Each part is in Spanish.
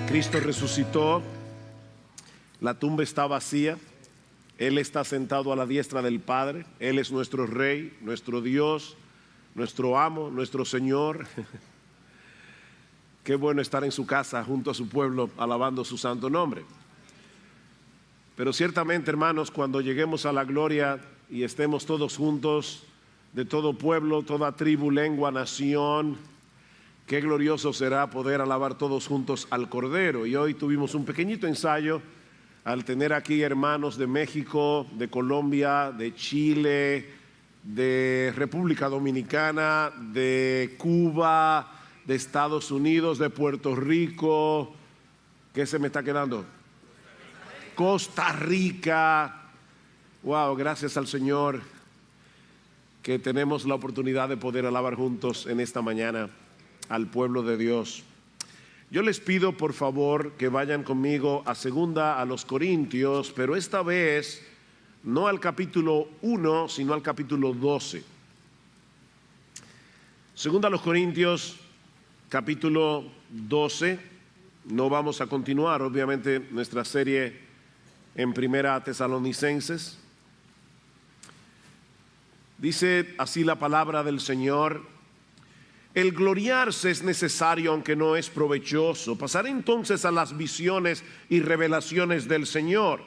Cristo resucitó, la tumba está vacía, Él está sentado a la diestra del Padre, Él es nuestro Rey, nuestro Dios, nuestro amo, nuestro Señor. Qué bueno estar en su casa junto a su pueblo alabando su santo nombre. Pero ciertamente, hermanos, cuando lleguemos a la gloria y estemos todos juntos, de todo pueblo, toda tribu, lengua, nación, qué glorioso será poder alabar todos juntos al Cordero. Y hoy tuvimos un pequeñito ensayo al tener aquí hermanos de México, de Colombia, de Chile, de República Dominicana, de Cuba, de Estados Unidos, de Puerto Rico. ¿Qué se me está quedando? Costa Rica. Wow, gracias al Señor que tenemos la oportunidad de poder alabar juntos en esta mañana al pueblo de Dios. Yo les pido por favor que vayan conmigo a segunda a los Corintios, pero esta vez no al capítulo 1, sino al capítulo 12. Segunda a los Corintios, capítulo 12. No vamos a continuar, obviamente, nuestra serie en Primera Tesalonicenses. Dice así la palabra del Señor: el gloriarse es necesario, aunque no es provechoso. Pasaré entonces a las visiones y revelaciones del Señor.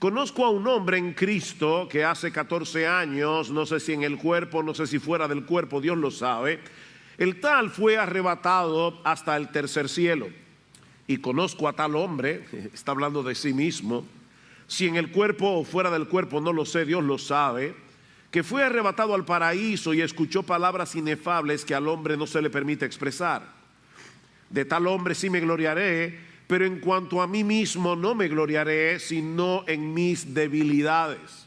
Conozco a un hombre en Cristo que hace 14 años, no sé si en el cuerpo, no sé si fuera del cuerpo, Dios lo sabe, el tal fue arrebatado hasta el tercer cielo. Y conozco a tal hombre, está hablando de sí mismo, si en el cuerpo o fuera del cuerpo, no lo sé, Dios lo sabe, que fue arrebatado al paraíso y escuchó palabras inefables que al hombre no se le permite expresar. De tal hombre sí me gloriaré, pero en cuanto a mí mismo no me gloriaré, sino en mis debilidades.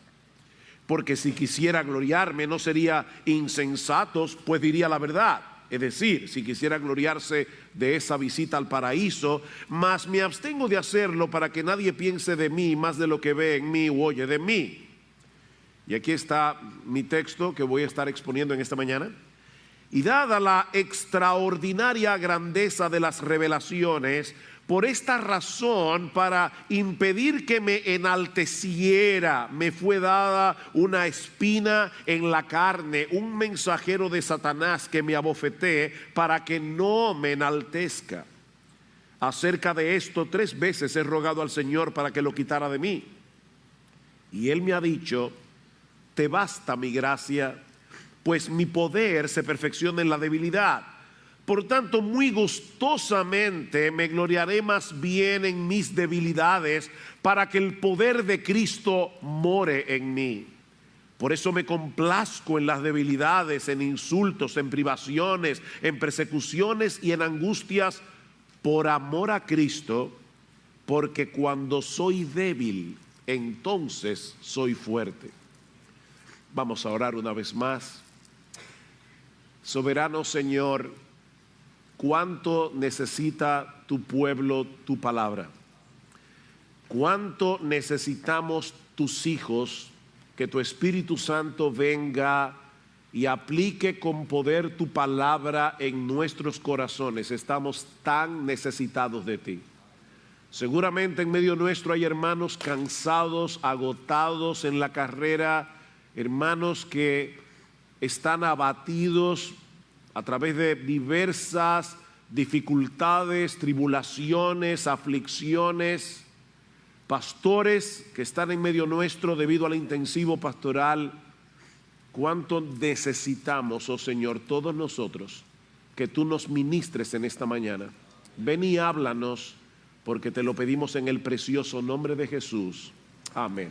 Porque si quisiera gloriarme no sería insensatos, pues diría la verdad. Es decir, si quisiera gloriarse de esa visita al paraíso, mas me abstengo de hacerlo para que nadie piense de mí más de lo que ve en mí u oye de mí. Y aquí está mi texto que voy a estar exponiendo en esta mañana. Y dada la extraordinaria grandeza de las revelaciones, por esta razón, para impedir que me enalteciera, me fue dada una espina en la carne, un mensajero de Satanás que me abofetee para que no me enaltezca. Acerca de esto 3 veces he rogado al Señor para que lo quitara de mí. Y Él me ha dicho: te basta mi gracia, pues mi poder se perfecciona en la debilidad. Por tanto, muy gustosamente me gloriaré más bien en mis debilidades, para que el poder de Cristo more en mí. Por eso me complazco en las debilidades, en insultos, en privaciones, en persecuciones y en angustias, por amor a Cristo, porque cuando soy débil, entonces soy fuerte. Vamos a orar una vez más. Soberano Señor, cuánto necesita tu pueblo tu palabra. Cuánto necesitamos tus hijos, que tu Espíritu Santo venga y aplique con poder tu palabra en nuestros corazones. Estamos tan necesitados de ti. Seguramente en medio nuestro hay hermanos cansados, agotados en la carrera, hermanos que están abatidos a través de diversas dificultades, tribulaciones, aflicciones. Pastores que están en medio nuestro debido al intensivo pastoral. Cuánto necesitamos, oh Señor, todos nosotros, que tú nos ministres en esta mañana. Ven y háblanos, porque te lo pedimos en el precioso nombre de Jesús. Amén.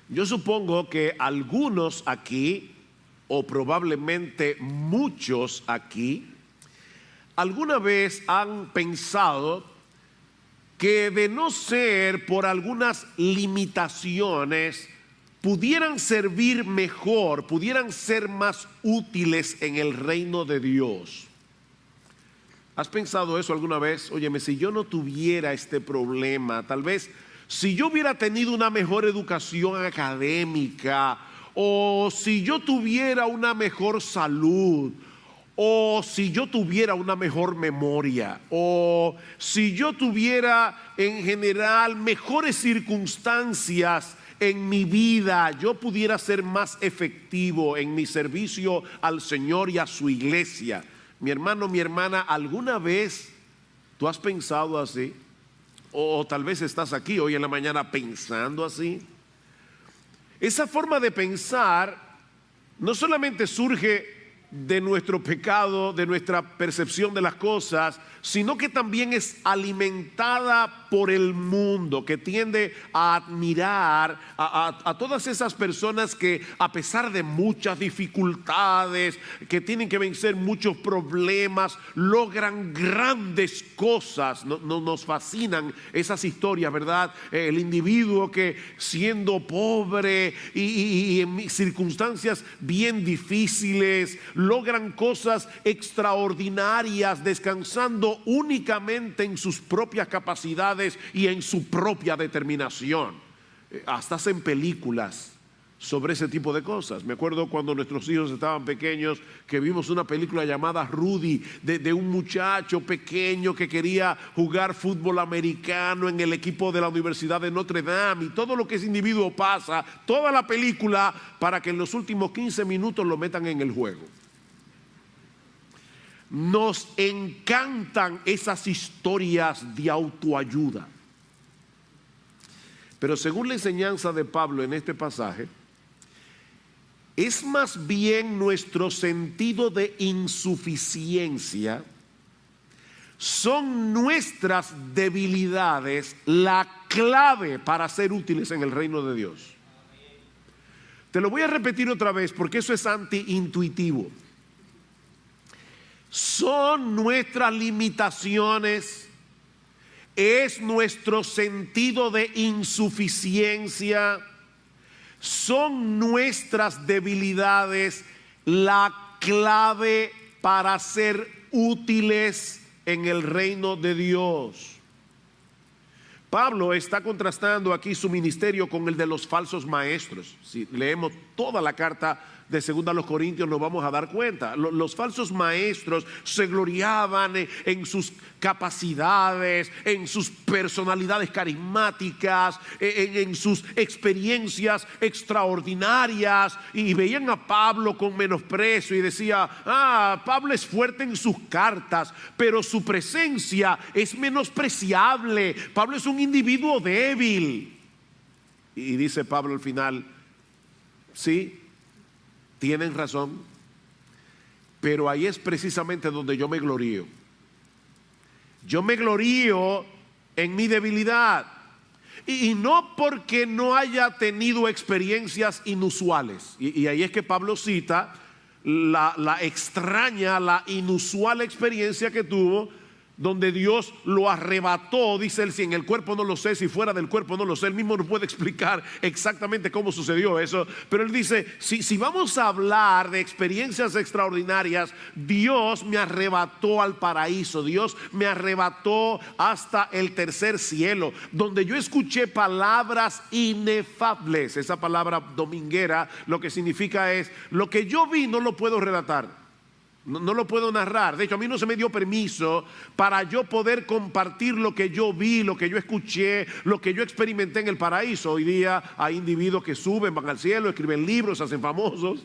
Yo supongo que algunos aquí, o probablemente muchos aquí, alguna vez han pensado que de no ser por algunas limitaciones, pudieran servir mejor, pudieran ser más útiles en el reino de Dios. ¿Has pensado eso alguna vez? Óyeme, si yo no tuviera este problema, tal vez si yo hubiera tenido una mejor educación académica, o si yo tuviera una mejor salud, o si yo tuviera una mejor memoria, o si yo tuviera en general mejores circunstancias en mi vida, yo pudiera ser más efectivo en mi servicio al Señor y a su iglesia. Mi hermano, mi hermana, ¿alguna vez tú has pensado así? O tal vez estás aquí hoy en la mañana pensando así. Esa forma de pensar no solamente surge de nuestro pecado, de nuestra percepción de las cosas, sino que también es alimentada por el mundo, que tiende a admirar a todas esas personas que, a pesar de muchas dificultades, que tienen que vencer muchos problemas, logran grandes cosas. Nos fascinan esas historias, ¿verdad? El individuo que, siendo pobre y en circunstancias bien difíciles, logran cosas extraordinarias, descansando únicamente en sus propias capacidades y en su propia determinación. Hasta hacen películas sobre ese tipo de cosas. Me acuerdo cuando nuestros hijos estaban pequeños que vimos una película llamada Rudy, de un muchacho pequeño que quería jugar fútbol americano en el equipo de la Universidad de Notre Dame, y todo lo que ese individuo pasa, toda la película, para que en los últimos 15 minutos lo metan en el juego. Nos encantan esas historias de autoayuda. Pero según la enseñanza de Pablo en este pasaje, es más bien nuestro sentido de insuficiencia, son nuestras debilidades la clave para ser útiles en el reino de Dios. Te lo voy a repetir otra vez porque eso es antiintuitivo. Son nuestras limitaciones, es nuestro sentido de insuficiencia, son nuestras debilidades la clave para ser útiles en el reino de Dios. Pablo está contrastando aquí su ministerio con el de los falsos maestros. Si leemos toda la carta de 2 a los Corintios nos vamos a dar cuenta. Los falsos maestros se gloriaban en sus capacidades, en sus personalidades carismáticas, en sus experiencias extraordinarias, y veían a Pablo con menosprecio y decía: Pablo es fuerte en sus cartas, pero su presencia es menospreciable. Pablo es un individuo débil. Y dice Pablo al final: sí, tienen razón, pero ahí es precisamente donde yo me glorío. Yo me glorío en mi debilidad, y no porque no haya tenido experiencias inusuales. Y ahí es que Pablo cita la extraña, la inusual experiencia que tuvo, donde Dios lo arrebató. Dice él: si en el cuerpo no lo sé, si fuera del cuerpo no lo sé. Él mismo no puede explicar exactamente cómo sucedió eso, pero él dice: si vamos a hablar de experiencias extraordinarias, Dios me arrebató al paraíso, Dios me arrebató hasta el tercer cielo, donde yo escuché palabras inefables. Esa palabra dominguera lo que significa es: lo que yo vi no lo puedo relatar, no lo puedo narrar. De hecho, a mí no se me dio permiso para yo poder compartir lo que yo vi, lo que yo escuché, lo que yo experimenté en el paraíso. Hoy día hay individuos que suben, van al cielo, escriben libros, se hacen famosos.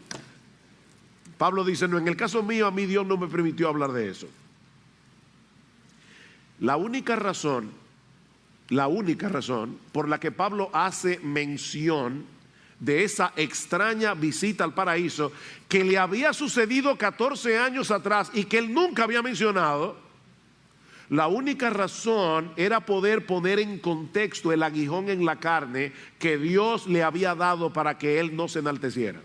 Pablo dice: no, en el caso mío, a mí Dios no me permitió hablar de eso. La única razón por la que Pablo hace mención de esa extraña visita al paraíso, que le había sucedido 14 años atrás y que él nunca había mencionado, la única razón era poder poner en contexto el aguijón en la carne que Dios le había dado para que él no se enalteciera.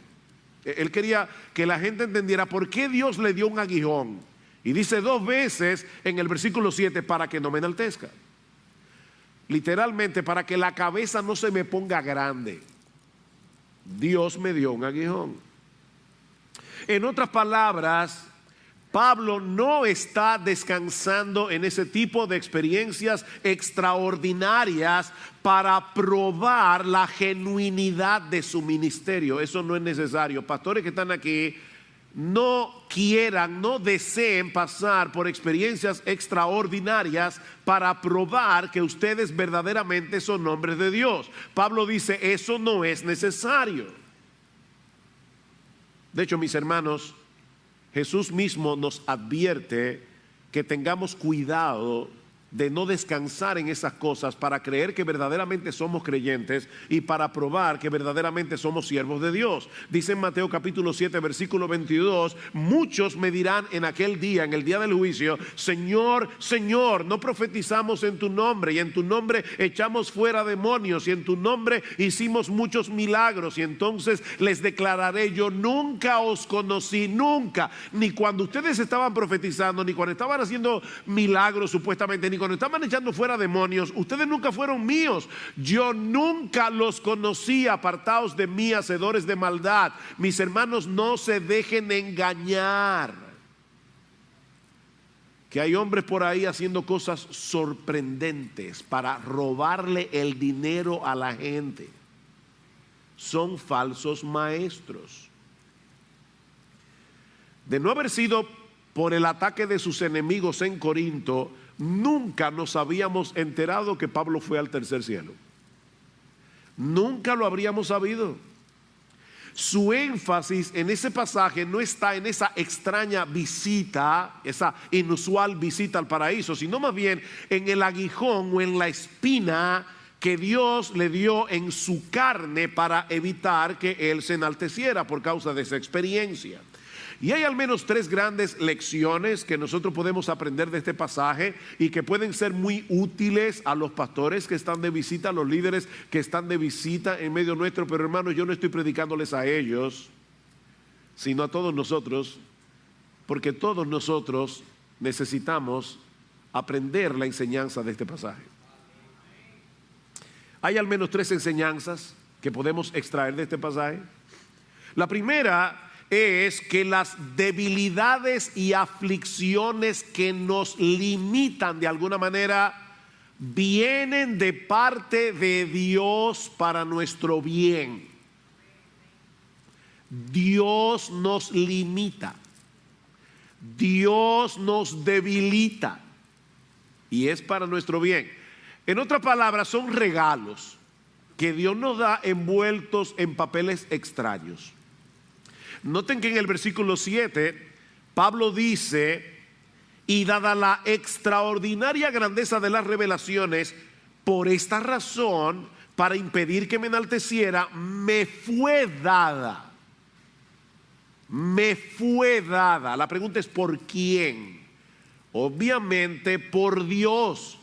Él quería que la gente entendiera por qué Dios le dio un aguijón, y dice 2 veces en el versículo 7: para que no me enaltezca. Literalmente, para que la cabeza no se me ponga grande, Dios me dio un aguijón. En otras palabras, Pablo no está descansando en ese tipo de experiencias extraordinarias para probar la genuinidad de su ministerio. Eso no es necesario. Pastores que están aquí, no quieran, no deseen pasar por experiencias extraordinarias para probar que ustedes verdaderamente son hombres de Dios. Pablo dice, eso no es necesario. De hecho, mis hermanos, Jesús mismo nos advierte que tengamos cuidado de no descansar en esas cosas para creer que verdaderamente somos creyentes y para probar que verdaderamente somos siervos de Dios. Dice en Mateo capítulo 7 versículo 22, muchos me dirán en aquel día, en el día del juicio, Señor, Señor, no profetizamos en tu nombre, y en tu nombre echamos fuera demonios, y en tu nombre hicimos muchos milagros. Y entonces les declararé, yo nunca os conocí, nunca, ni cuando ustedes estaban profetizando, ni cuando estaban haciendo milagros supuestamente, ni cuando estaban echando fuera demonios, ustedes nunca fueron míos. Yo nunca los conocí, apartaos de mí, hacedores de maldad. Mis hermanos, no se dejen engañar, que hay hombres por ahí haciendo cosas sorprendentes para robarle el dinero a la gente. Son falsos maestros. De no haber sido por el ataque de sus enemigos en Corinto, nunca nos habíamos enterado que Pablo fue al tercer cielo. Nunca lo habríamos sabido. Su énfasis en ese pasaje no está en esa extraña visita, esa inusual visita al paraíso, sino más bien en el aguijón o en la espina que Dios le dio en su carne para evitar que él se enalteciera por causa de esa experiencia. Y hay al menos tres grandes lecciones que nosotros podemos aprender de este pasaje y que pueden ser muy útiles a los pastores que están de visita, a los líderes que están de visita en medio nuestro. Pero hermanos, yo no estoy predicándoles a ellos, sino a todos nosotros, porque todos nosotros necesitamos aprender la enseñanza de este pasaje. Hay al menos tres enseñanzas que podemos extraer de este pasaje. La primera es que las debilidades y aflicciones que nos limitan de alguna manera vienen de parte de Dios para nuestro bien. Dios nos limita, Dios nos debilita y es para nuestro bien. En otras palabras, son regalos que Dios nos da envueltos en papeles extraños. Noten que en el versículo 7 Pablo dice, y dada la extraordinaria grandeza de las revelaciones, por esta razón, para impedir que me enalteciera, me fue dada. Me fue dada. La pregunta es ¿por quién? Obviamente por Dios.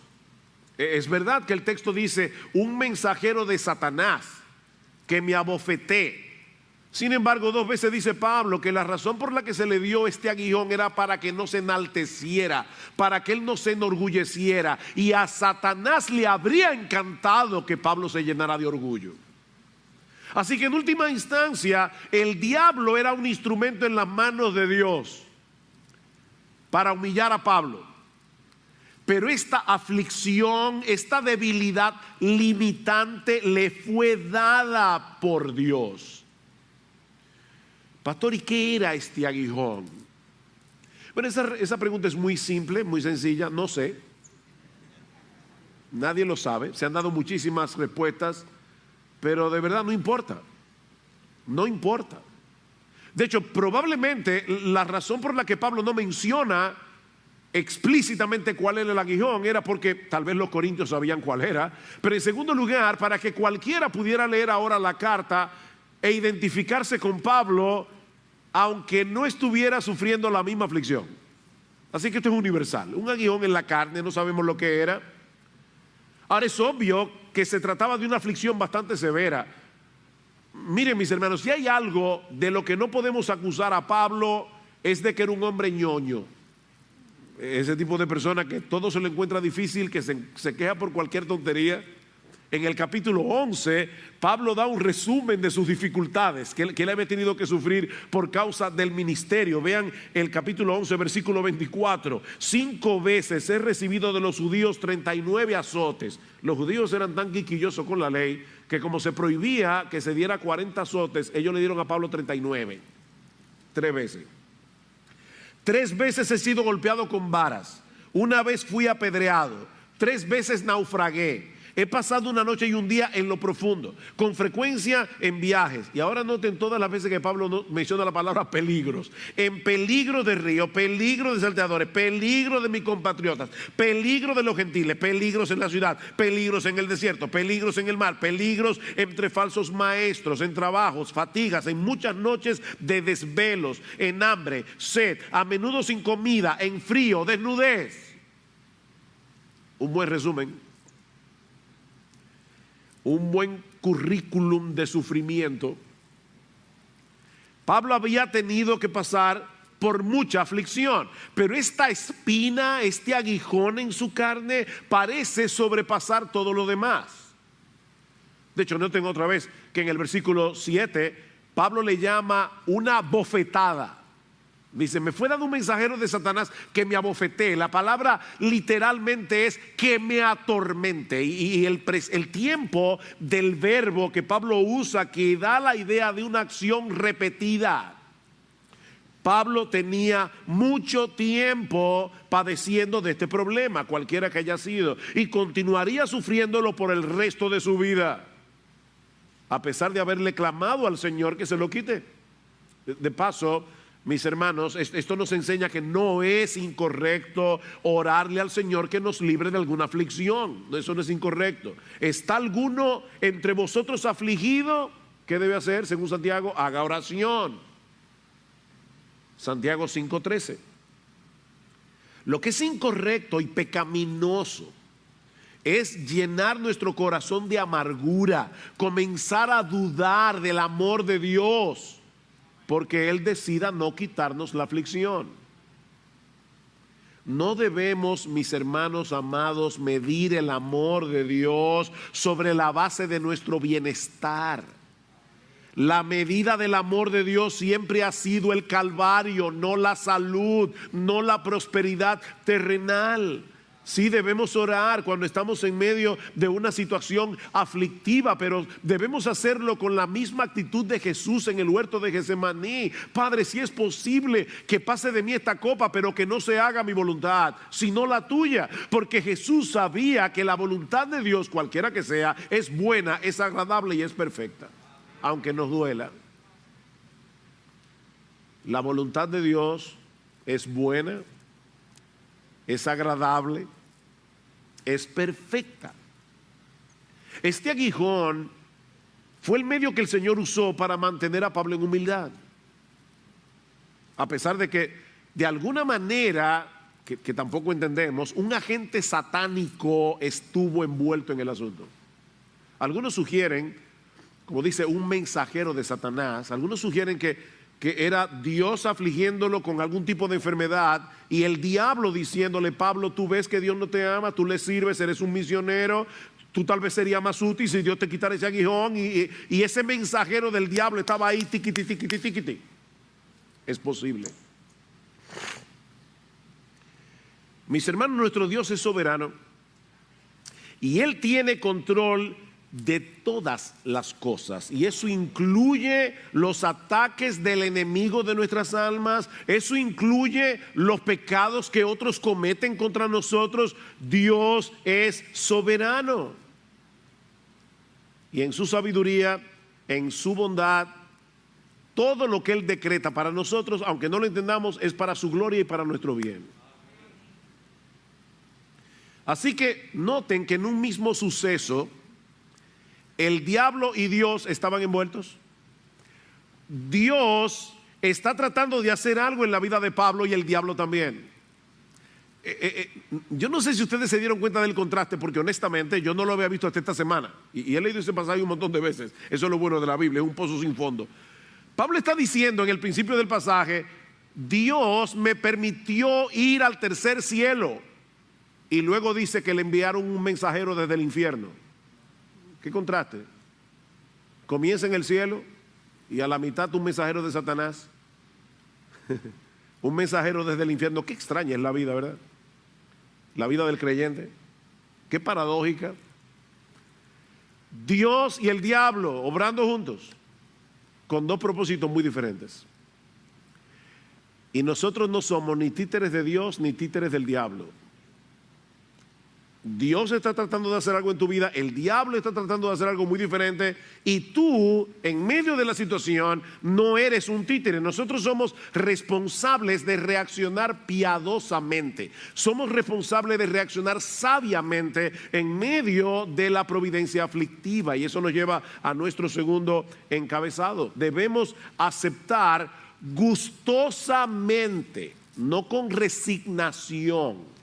Es verdad que el texto dice un mensajero de Satanás que me abofeté. Sin embargo, dos veces dice Pablo que la razón por la que se le dio este aguijón era para que no se enalteciera, para que él no se enorgulleciera. Y a Satanás le habría encantado que Pablo se llenara de orgullo. Así que en última instancia, el diablo era un instrumento en las manos de Dios para humillar a Pablo. Pero esta aflicción, esta debilidad limitante le fue dada por Dios. Pastor, ¿y qué era este aguijón? Bueno, esa pregunta es muy simple, muy sencilla, no sé. Nadie lo sabe, se han dado muchísimas respuestas, pero de verdad no importa. No importa. De hecho, probablemente la razón por la que Pablo no menciona explícitamente cuál era el aguijón era porque tal vez los corintios sabían cuál era, pero en segundo lugar, para que cualquiera pudiera leer ahora la carta e identificarse con Pablo, aunque no estuviera sufriendo la misma aflicción. Así que esto es universal. Un aguijón en la carne, no sabemos lo que era. Ahora es obvio que se trataba de una aflicción bastante severa. Miren, mis hermanos, si hay algo de lo que no podemos acusar a Pablo es de que era un hombre ñoño. Ese tipo de persona que todo se le encuentra difícil, que se queja por cualquier tontería. En el capítulo 11, Pablo da un resumen de sus dificultades que él había tenido que sufrir por causa del ministerio. Vean el capítulo 11, versículo 24. 5 veces he recibido de los judíos 39 azotes. Los judíos eran tan quisquillosos con la ley que como se prohibía que se diera 40 azotes, ellos le dieron a Pablo 39. 3 veces. 3 veces he sido golpeado con varas. Una vez fui apedreado. 3 veces naufragué. He pasado una noche y un día en lo profundo, con frecuencia en viajes. Y ahora noten todas las veces que Pablo menciona la palabra peligros. En peligro de río, peligro de salteadores, peligro de mis compatriotas, peligro de los gentiles, peligros en la ciudad, peligros en el desierto, peligros en el mar, peligros entre falsos maestros, en trabajos, fatigas, en muchas noches de desvelos, en hambre, sed, a menudo sin comida, en frío, desnudez. Un buen resumen. Un buen currículum de sufrimiento. Pablo había tenido que pasar por mucha aflicción, pero esta espina, este aguijón en su carne parece sobrepasar todo lo demás. De hecho, noten otra vez que en el versículo 7 Pablo le llama una bofetada. Dice, me fue dado un mensajero de Satanás que me abofetee. La palabra literalmente es que me atormente. Y el tiempo del verbo que Pablo usa, que da la idea de una acción repetida. Pablo tenía mucho tiempo padeciendo de este problema, cualquiera que haya sido, y continuaría sufriéndolo por el resto de su vida, a pesar de haberle clamado al Señor que se lo quite. De paso, mis hermanos, esto nos enseña que no es incorrecto orarle al Señor que nos libre de alguna aflicción. Eso no es incorrecto. ¿Está alguno entre vosotros afligido? ¿Qué debe hacer? Según Santiago, haga oración. Santiago 5:13. Lo que es incorrecto y pecaminoso es llenar nuestro corazón de amargura, comenzar a dudar del amor de Dios, porque Él decida no quitarnos la aflicción. No debemos, mis hermanos amados, medir el amor de Dios sobre la base de nuestro bienestar. La medida del amor de Dios siempre ha sido el Calvario, no la salud, no la prosperidad terrenal. Sí, debemos orar cuando estamos en medio de una situación aflictiva, pero debemos hacerlo con la misma actitud de Jesús en el huerto de Getsemaní. Padre, si es posible que pase de mí esta copa, pero que no se haga mi voluntad, sino la tuya. Porque Jesús sabía que la voluntad de Dios, cualquiera que sea, es buena, es agradable y es perfecta, aunque nos duela. La voluntad de Dios es buena, es agradable, es perfecta. Este aguijón fue el medio que el Señor usó para mantener a Pablo en humildad, a pesar de que de alguna manera que tampoco entendemos, un agente satánico estuvo envuelto en el asunto. Algunos sugieren, como dice, un mensajero de Satanás. Algunos sugieren que era Dios afligiéndolo con algún tipo de enfermedad y el diablo diciéndole, Pablo, tú ves que Dios no te ama, tú le sirves, eres un misionero, tú tal vez serías más útil si Dios te quitara ese aguijón, y ese mensajero del diablo estaba ahí, tiquiti, tiquiti, tiquiti. Es posible. Mis hermanos, nuestro Dios es soberano y Él tiene control de todas las cosas, y eso incluye los ataques del enemigo de nuestras almas, eso incluye los pecados que otros cometen contra nosotros. Dios es soberano y en su sabiduría, en su bondad, todo lo que Él decreta para nosotros, aunque no lo entendamos, es para su gloria y para nuestro bien. Así que noten que en un mismo suceso el diablo y Dios estaban envueltos. Dios está tratando de hacer algo en la vida de Pablo y el diablo también. Yo no sé si ustedes se dieron cuenta del contraste, porque honestamente yo no lo había visto hasta esta semana, y he leído ese pasaje un montón de veces. Eso es lo bueno de la Biblia, es un pozo sin fondo. Pablo está diciendo en el principio del pasaje, Dios me permitió ir al tercer cielo, y luego dice que le enviaron un mensajero desde el infierno. ¿Qué contraste? Comienza en el cielo y a la mitad un mensajero de Satanás. Un mensajero desde el infierno. Qué extraña es la vida, ¿verdad? La vida del creyente. Qué paradójica. Dios y el diablo obrando juntos, con dos propósitos muy diferentes. Y nosotros no somos ni títeres de Dios ni títeres del diablo. Dios está tratando de hacer algo en tu vida, el diablo está tratando de hacer algo muy diferente y tú, en medio de la situación, no eres un títere. Nosotros somos responsables de reaccionar piadosamente, somos responsables de reaccionar sabiamente en medio de la providencia aflictiva, y eso nos lleva a nuestro segundo encabezado. Debemos aceptar gustosamente, no con resignación.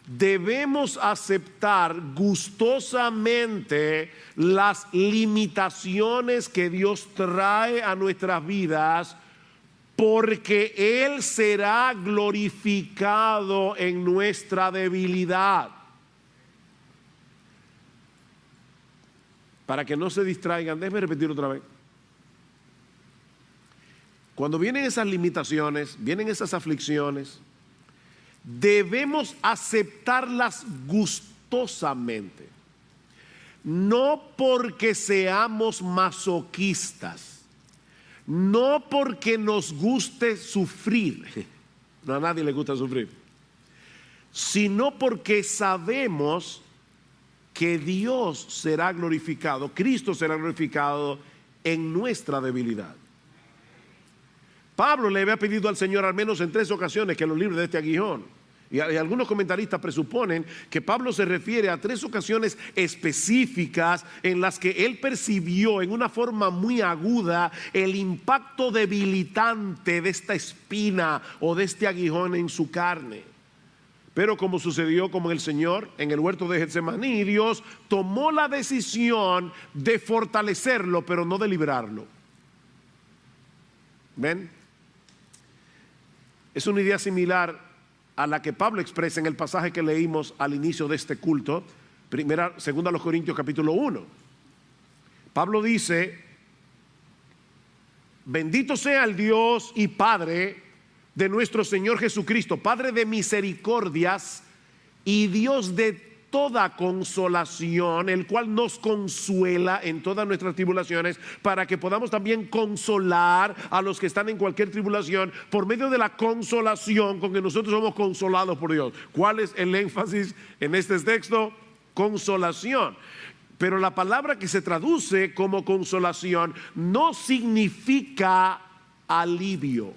Debemos aceptar gustosamente las limitaciones que Dios trae a nuestras vidas, porque Él será glorificado en nuestra debilidad. Para que no se distraigan, déjenme repetir otra vez. Cuando vienen esas limitaciones, vienen esas aflicciones, debemos aceptarlas gustosamente, no porque seamos masoquistas, no porque nos guste sufrir, no, a nadie le gusta sufrir, sino porque sabemos que Dios será glorificado, Cristo será glorificado en nuestra debilidad. Pablo le había pedido al Señor al menos en 3 ocasiones que lo libre de este aguijón. Y algunos comentaristas presuponen que Pablo se refiere a 3 ocasiones específicas en las que él percibió en una forma muy aguda el impacto debilitante de esta espina o de este aguijón en su carne. Pero como sucedió con el Señor en el huerto de Getsemaní, Dios tomó la decisión de fortalecerlo, pero no de librarlo. ¿Ven? Es una idea similar a la que Pablo expresa en el pasaje que leímos al inicio de este culto, segunda los Corintios capítulo 1. Pablo dice: bendito sea el Dios y Padre de nuestro Señor Jesucristo, Padre de misericordias y Dios de toda consolación, el cual nos consuela en todas nuestras tribulaciones, para que podamos también consolar a los que están en cualquier tribulación por medio de la consolación con que nosotros somos consolados por Dios. ¿Cuál es el énfasis en este texto? Consolación. Pero la palabra que se traduce como consolación no significa alivio.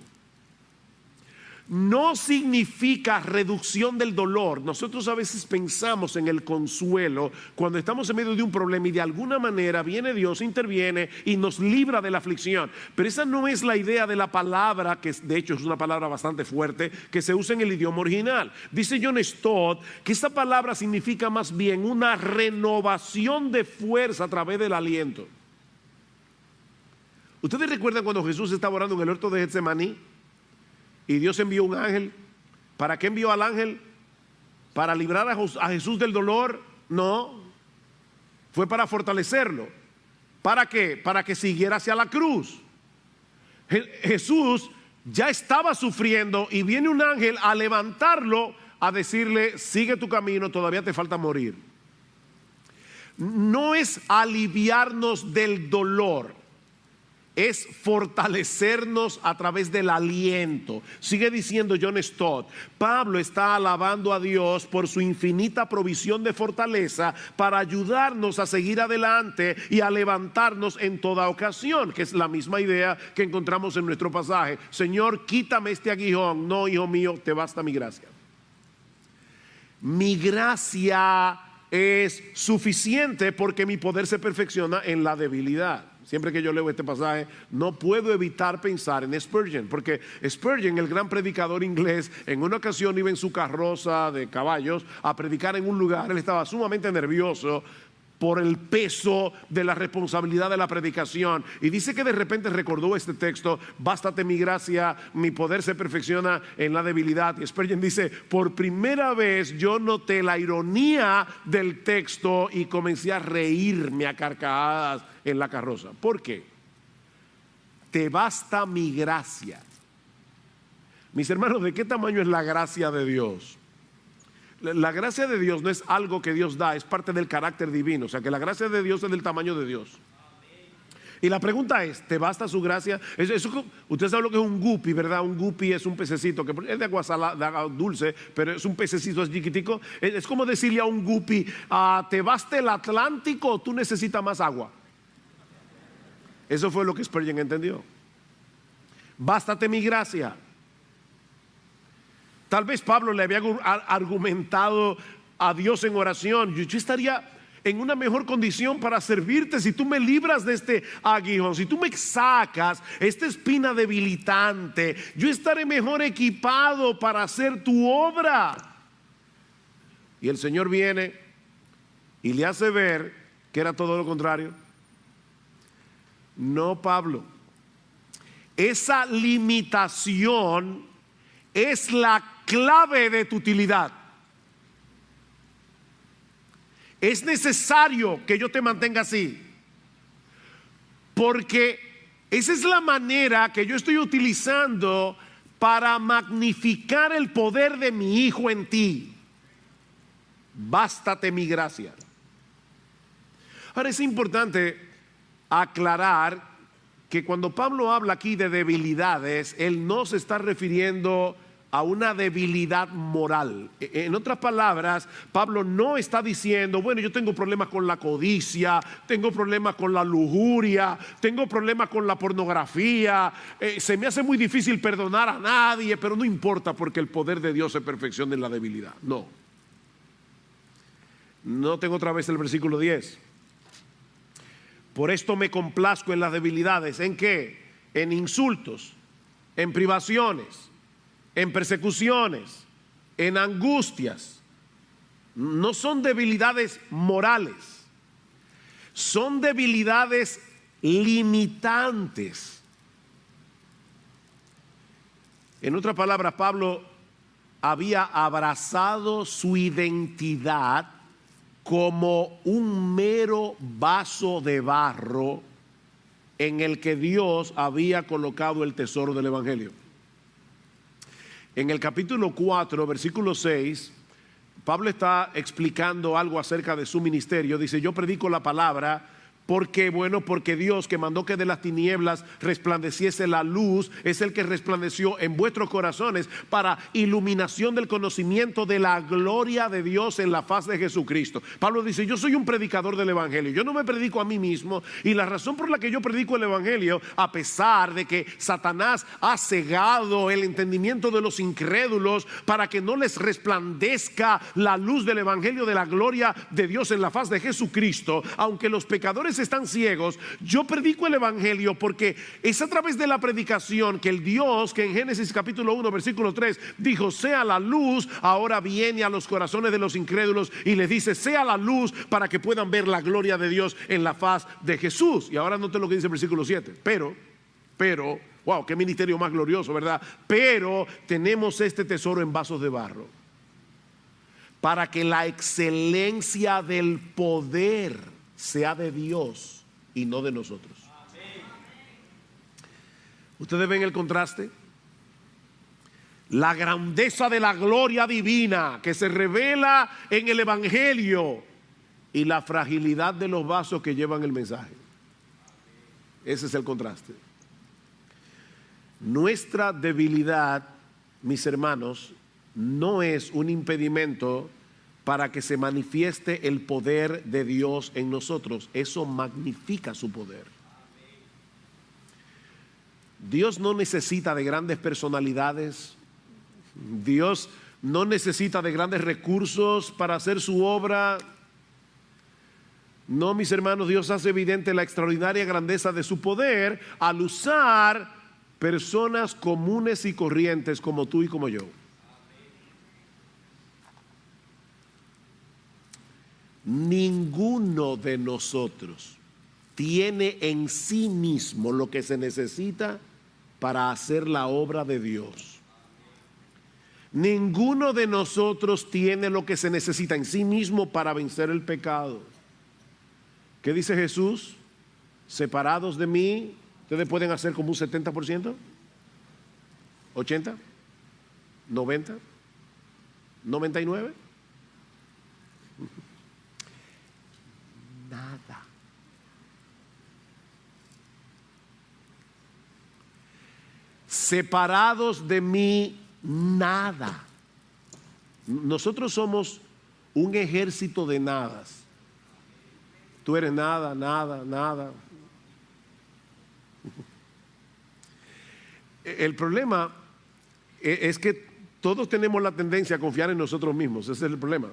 No significa reducción del dolor. Nosotros a veces pensamos en el consuelo cuando estamos en medio de un problema y de alguna manera viene Dios, interviene y nos libra de la aflicción. Pero esa no es la idea de la palabra, que de hecho es una palabra bastante fuerte que se usa en el idioma original. Dice John Stott que esta palabra significa más bien una renovación de fuerza a través del aliento. ¿Ustedes recuerdan cuando Jesús estaba orando en el huerto de Getsemaní? Y Dios envió un ángel. ¿Para qué envió al ángel? ¿Para librar a Jesús del dolor? No. Fue para fortalecerlo. ¿Para qué? Para que siguiera hacia la cruz. Jesús ya estaba sufriendo y viene un ángel a levantarlo, a decirle: sigue tu camino, todavía te falta morir. No es aliviarnos del dolor, es fortalecernos a través del aliento. Sigue diciendo John Stott: Pablo está alabando a Dios por su infinita provisión de fortaleza para ayudarnos a seguir adelante y a levantarnos en toda ocasión, que es la misma idea que encontramos en nuestro pasaje. Señor, quítame este aguijón. No, hijo mío, te basta mi gracia. Mi gracia es suficiente porque mi poder se perfecciona en la debilidad. Siempre que yo leo este pasaje, no puedo evitar pensar en Spurgeon, porque Spurgeon, el gran predicador inglés, en una ocasión iba en su carroza de caballos a predicar en un lugar. Él estaba sumamente nervioso por el peso de la responsabilidad de la predicación, y dice que de repente recordó este texto: bástate mi gracia, mi poder se perfecciona en la debilidad. Y Spurgeon dice: por primera vez yo noté la ironía del texto y comencé a reírme a carcajadas en la carroza. ¿Por qué? Te basta mi gracia. Mis hermanos, ¿de qué tamaño es la gracia de Dios? La gracia de Dios no es algo que Dios da, es parte del carácter divino. O sea que la gracia de Dios es del tamaño de Dios. Y la pregunta es, ¿te basta su gracia? Usted sabe lo que es un guppy, ¿verdad? Un guppy es un pececito que es de agua salada, de agua dulce, pero es un pececito así chiquitico. Es como decirle a un guppy, ¿te basta el Atlántico o tú necesitas más agua? Eso fue lo que Spurgeon entendió. Bástate mi gracia. Tal vez Pablo le había argumentado a Dios en oración, yo estaría en una mejor condición para servirte si tú me libras de este aguijón, si tú me sacas esta espina debilitante, yo estaré mejor equipado para hacer tu obra. Y el Señor viene y le hace ver que era todo lo contrario. No, Pablo, esa limitación es la clave de tu utilidad. Es necesario que yo te mantenga así, porque esa es la manera que yo estoy utilizando para magnificar el poder de mi Hijo en ti. Bástate mi gracia. Ahora es importante aclarar que cuando Pablo habla aquí de debilidades, él no se está refiriendo a una debilidad moral. En otras palabras, Pablo no está diciendo, bueno, yo tengo problemas con la codicia, tengo problemas con la lujuria, tengo problemas con la pornografía, se me hace muy difícil perdonar a nadie, pero no importa porque el poder de Dios se perfecciona en la debilidad. No. Noten otra vez el versículo 10. Por esto me complazco en las debilidades. ¿En qué? En insultos, en privaciones, en persecuciones, en angustias. No son debilidades morales, son debilidades limitantes. En otras palabras, Pablo había abrazado su identidad como un mero vaso de barro en el que Dios había colocado el tesoro del Evangelio. En el capítulo 4, versículo 6, Pablo está explicando algo acerca de su ministerio. Dice, yo predico la palabra porque, bueno, porque Dios que mandó que de las tinieblas resplandeciese la luz, es el que resplandeció en vuestros corazones para iluminación del conocimiento de la gloria de Dios en la faz de Jesucristo. Pablo dice, yo soy un predicador del Evangelio, yo no me predico a mí mismo, y la razón por la que yo predico el Evangelio, a pesar de que Satanás ha cegado el entendimiento de los incrédulos para que no les resplandezca la luz del Evangelio de la gloria de Dios en la faz de Jesucristo, aunque los pecadores están ciegos, yo predico el Evangelio porque es a través de la predicación que el Dios que en Génesis capítulo 1 versículo 3 dijo sea la luz, ahora viene a los corazones de los incrédulos y les dice sea la luz para que puedan ver la gloria de Dios en la faz de Jesús. Y ahora noten lo que dice el versículo 7, pero wow, qué ministerio más glorioso, ¿verdad? Pero tenemos este tesoro en vasos de barro para que la excelencia del poder sea de Dios y no de nosotros. ¿Ustedes ven el contraste? La grandeza de la gloria divina que se revela en el Evangelio y la fragilidad de los vasos que llevan el mensaje. Ese es el contraste. Nuestra debilidad, mis hermanos, no es un impedimento para que se manifieste el poder de Dios en nosotros. Eso magnifica su poder. Dios no necesita de grandes personalidades. Dios no necesita de grandes recursos para hacer su obra. No, mis hermanos, Dios hace evidente la extraordinaria grandeza de su poder al usar personas comunes y corrientes como tú y como yo. Ninguno de nosotros tiene en sí mismo lo que se necesita para hacer la obra de Dios. Ninguno de nosotros tiene lo que se necesita en sí mismo para vencer el pecado. ¿Qué dice Jesús? Separados de mí, ustedes pueden hacer como un 70%, 80%, 90%, 99%. Nada. separados de mí, nada. Nosotros somos un ejército de nadas. Tú eres nada, nada, nada. El problema es que todos tenemos la tendencia a confiar en nosotros mismos. Ese es el problema.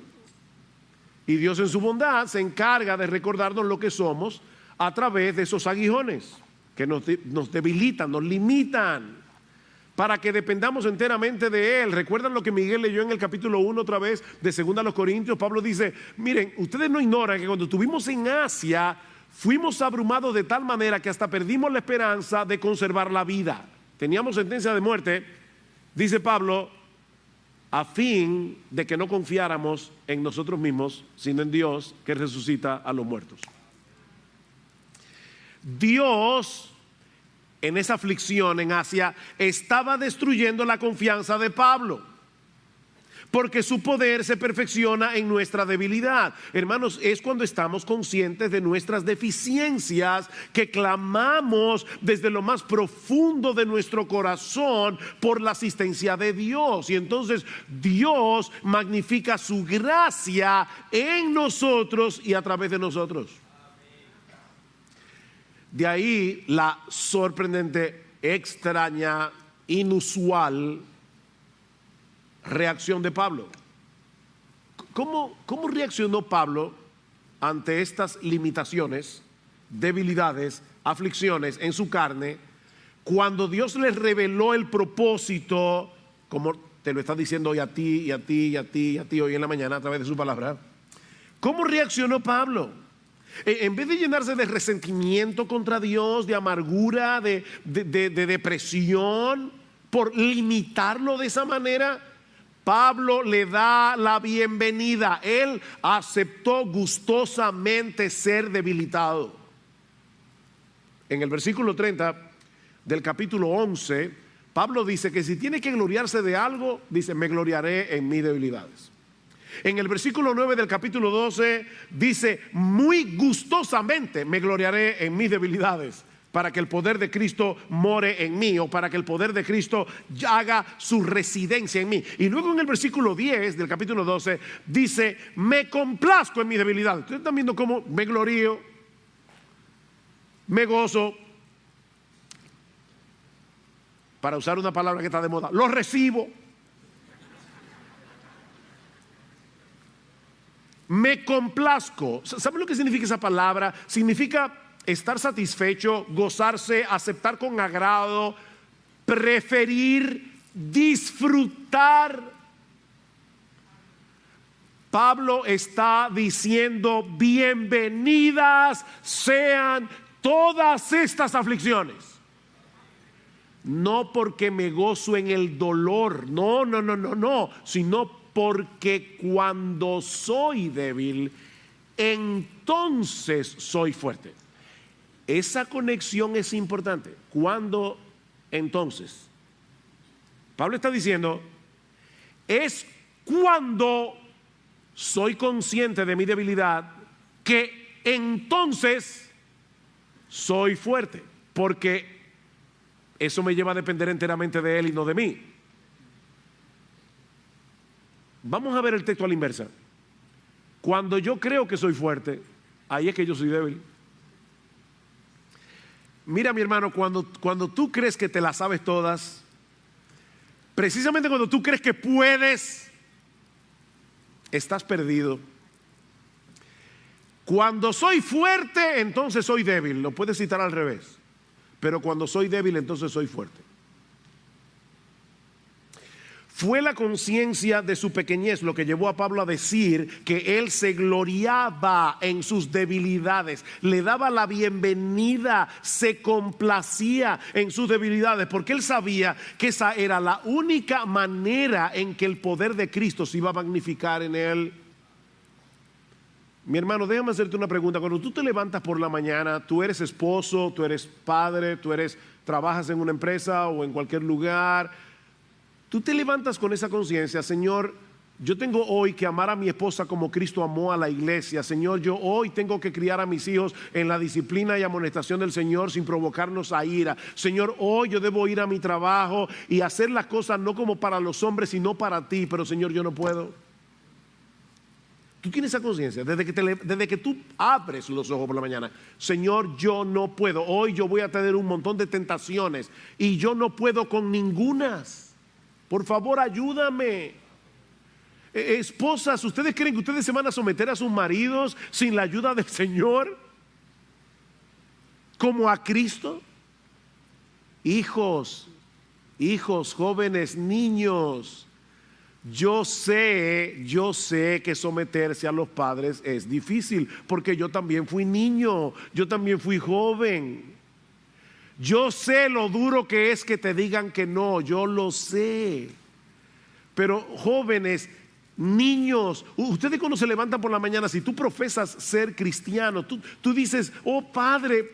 Y Dios en su bondad se encarga de recordarnos lo que somos a través de esos aguijones que nos debilitan, nos limitan, para que dependamos enteramente de Él. ¿Recuerdan lo que Miguel leyó en el capítulo 1 otra vez de 2 Corintios? Pablo dice, miren, ustedes no ignoran que cuando estuvimos en Asia fuimos abrumados de tal manera que hasta perdimos la esperanza de conservar la vida. Teníamos sentencia de muerte, dice Pablo, a fin de que no confiáramos en nosotros mismos, sino en Dios que resucita a los muertos. Dios, en esa aflicción en Asia, estaba destruyendo la confianza de Pablo, porque su poder se perfecciona en nuestra debilidad. Hermanos, es cuando estamos conscientes de nuestras deficiencias que clamamos desde lo más profundo de nuestro corazón por la asistencia de Dios. Y entonces Dios magnifica su gracia en nosotros y a través de nosotros. De ahí la sorprendente, extraña, inusual reacción de Pablo. ¿Cómo reaccionó Pablo ante estas limitaciones, debilidades, aflicciones en su carne, cuando Dios les reveló el propósito, como te lo está diciendo hoy a ti y a ti y a ti y a ti hoy en la mañana a través de su palabra? ¿Cómo reaccionó Pablo? En vez de llenarse de resentimiento contra Dios, de amargura, de depresión por limitarlo de esa manera, Pablo le da la bienvenida. Él aceptó gustosamente ser debilitado. En el versículo 30 del capítulo 11, Pablo dice que si tiene que gloriarse de algo, dice, me gloriaré en mis debilidades. En el versículo 9 del capítulo 12 dice, muy gustosamente me gloriaré en mis debilidades, para que el poder de Cristo more en mí, o para que el poder de Cristo haga su residencia en mí. Y luego en el versículo 10 del capítulo 12 dice, me complazco en mis debilidades. Ustedes están viendo cómo me glorío, me gozo, para usar una palabra que está de moda, lo recibo. Me complazco. ¿Saben lo que significa esa palabra? Significa estar satisfecho, gozarse, aceptar con agrado, preferir, disfrutar. Pablo está diciendo, bienvenidas sean todas estas aflicciones. No porque me gozo en el dolor, no, sino porque cuando soy débil, entonces soy fuerte. Esa conexión es importante. ¿Cuándo entonces? Pablo está diciendo, es cuando soy consciente de mi debilidad que entonces soy fuerte, porque eso me lleva a depender enteramente de Él y no de mí. Vamos a ver el texto a la inversa. Cuando yo creo que soy fuerte, ahí es que yo soy débil. Mira, mi hermano, cuando tú crees que te las sabes todas, precisamente cuando tú crees que puedes, estás perdido. Cuando soy fuerte, entonces soy débil. Lo puedes citar al revés. Pero cuando soy débil, entonces soy fuerte. Fue la conciencia de su pequeñez lo que llevó a Pablo a decir que él se gloriaba en sus debilidades, le daba la bienvenida, se complacía en sus debilidades, porque él sabía que esa era la única manera en que el poder de Cristo se iba a magnificar en él. Mi hermano, déjame hacerte una pregunta. Cuando tú te levantas por la mañana, tú eres esposo, tú eres padre, trabajas en una empresa o en cualquier lugar, tú te levantas con esa conciencia, Señor, Yo tengo hoy que amar a mi esposa como Cristo amó a la iglesia. Señor, yo hoy tengo que criar a mis hijos en la disciplina y amonestación del Señor sin provocarnos a ira. Señor, hoy yo debo ir a mi trabajo y hacer las cosas no como para los hombres, sino para ti. Pero Señor, yo no puedo. Tú tienes esa conciencia desde que tú abres los ojos por la mañana. Señor, yo no puedo. Hoy yo voy a tener un montón de tentaciones y yo no puedo con ningunas. Por favor, ayúdame. Esposas, ¿ustedes creen que ustedes se van a someter a sus maridos sin la ayuda del Señor? ¿Como a Cristo? Hijos, jóvenes, niños, yo sé que someterse a los padres es difícil, porque yo también fui niño, yo también fui joven. Yo sé lo duro que es que te digan que no, yo lo sé. Pero jóvenes, niños, ustedes cuando se levantan por la mañana, si tú profesas ser cristiano, tú dices, oh Padre,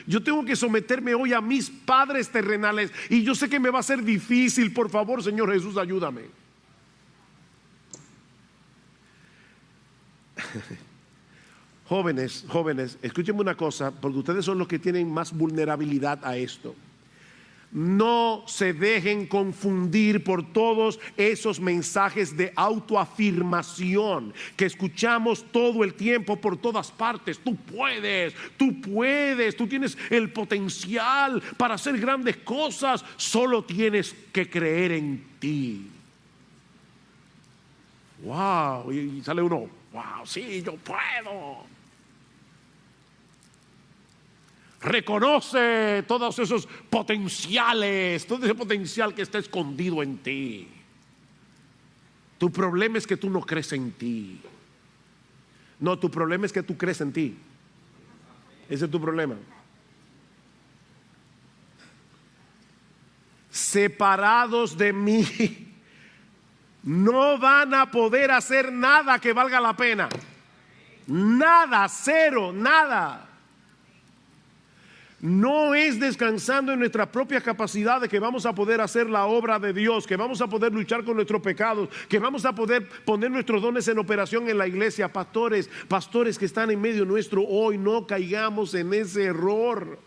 yo tengo que someterme hoy a mis padres terrenales y yo sé que me va a ser difícil. Por favor, Señor Jesús, ayúdame. Jóvenes, escúchenme una cosa, porque ustedes son los que tienen más vulnerabilidad a esto. No se dejen confundir por todos esos mensajes de autoafirmación que escuchamos todo el tiempo por todas partes. Tú puedes, tú tienes el potencial para hacer grandes cosas, solo tienes que creer en ti. Wow, y sale uno, wow, sí, yo puedo. Reconoce todos esos potenciales, todo ese potencial que está escondido en ti. Tu problema es que tú no crees en ti. No, tu problema es que tú crees en ti. Ese es tu problema. Separados de mí, no van a poder hacer nada que valga la pena. Nada, cero, nada. No es descansando en nuestras propias capacidades que vamos a poder hacer la obra de Dios, que vamos a poder luchar con nuestros pecados, que vamos a poder poner nuestros dones en operación en la iglesia. Pastores que están en medio nuestro hoy, no caigamos en ese error.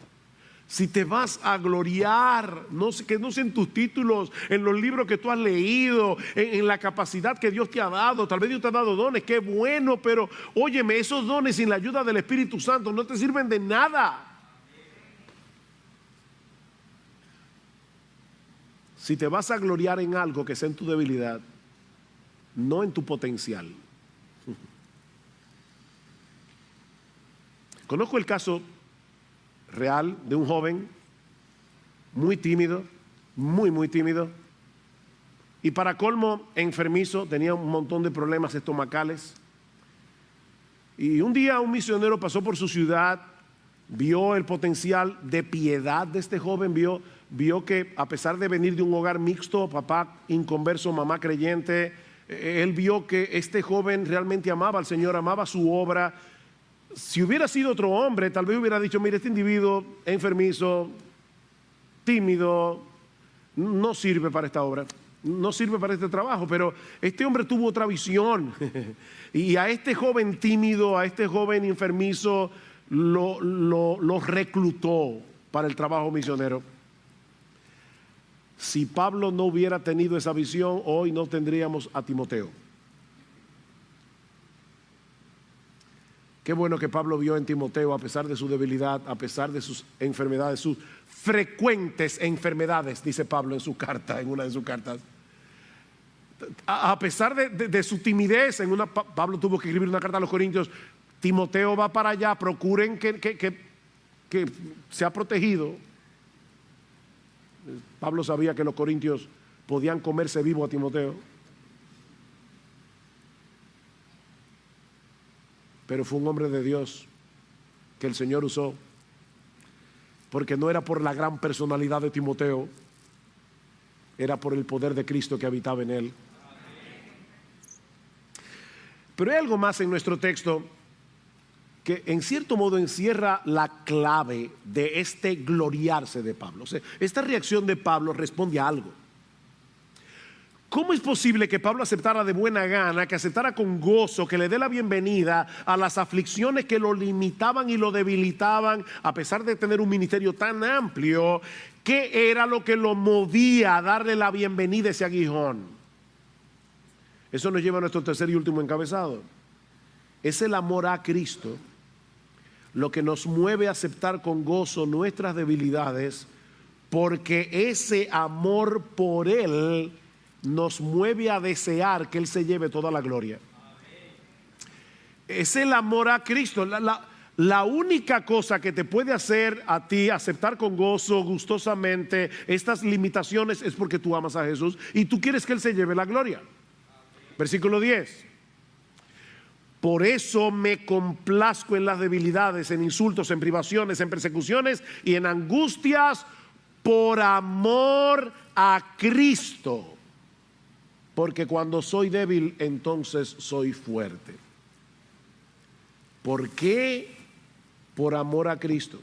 Si te vas a gloriar, que no sean tus títulos, en los libros que tú has leído, en la capacidad que Dios te ha dado. Tal vez Dios te ha dado dones, qué bueno, pero óyeme, esos dones sin la ayuda del Espíritu Santo no te sirven de nada. Si te vas a gloriar en algo que sea en tu debilidad, no en tu potencial. Conozco el caso real de un joven muy tímido, muy tímido, y para colmo enfermizo, tenía un montón de problemas estomacales. Y un día un misionero pasó por su ciudad, vio el potencial de piedad de este joven, vio que a pesar de venir de un hogar mixto, papá inconverso, mamá creyente, él vio que este joven realmente amaba al Señor, amaba su obra. Si hubiera sido otro hombre, tal vez hubiera dicho, mire, este individuo enfermizo, tímido, no sirve para esta obra, no sirve para este trabajo. Pero este hombre tuvo otra visión y a este joven tímido, a este joven enfermizo, lo reclutó para el trabajo misionero. Si Pablo no hubiera tenido esa visión, hoy no tendríamos a Timoteo. Qué bueno que Pablo vio en Timoteo, a pesar de su debilidad, a pesar de sus enfermedades, sus frecuentes enfermedades, dice Pablo en su carta, en una de sus cartas. A pesar de su timidez, Pablo tuvo que escribir una carta a los Corintios. Timoteo va para allá, procuren que sea protegido. Pablo sabía que los corintios podían comerse vivo a Timoteo, pero fue un hombre de Dios que el Señor usó, porque no era por la gran personalidad de Timoteo, era por el poder de Cristo que habitaba en él. Pero hay algo más en nuestro texto que en cierto modo encierra la clave de este gloriarse de Pablo. O sea, esta reacción de Pablo responde a algo. ¿Cómo es posible que Pablo aceptara de buena gana, que aceptara con gozo, que le dé la bienvenida a las aflicciones que lo limitaban y lo debilitaban, a pesar de tener un ministerio tan amplio? ¿Qué era lo que lo movía a darle la bienvenida a ese aguijón? Eso nos lleva a nuestro tercer y último encabezado. Es el amor a Cristo lo que nos mueve a aceptar con gozo nuestras debilidades, porque ese amor por Él nos mueve a desear que Él se lleve toda la gloria. Es el amor a Cristo. La única cosa que te puede hacer a ti aceptar con gozo, gustosamente, estas limitaciones es porque tú amas a Jesús y tú quieres que Él se lleve la gloria. Versículo 10. Por eso me complazco en las debilidades, en insultos, en privaciones, en persecuciones y en angustias por amor a Cristo. Porque cuando soy débil, entonces soy fuerte. ¿Por qué? Por amor a Cristo.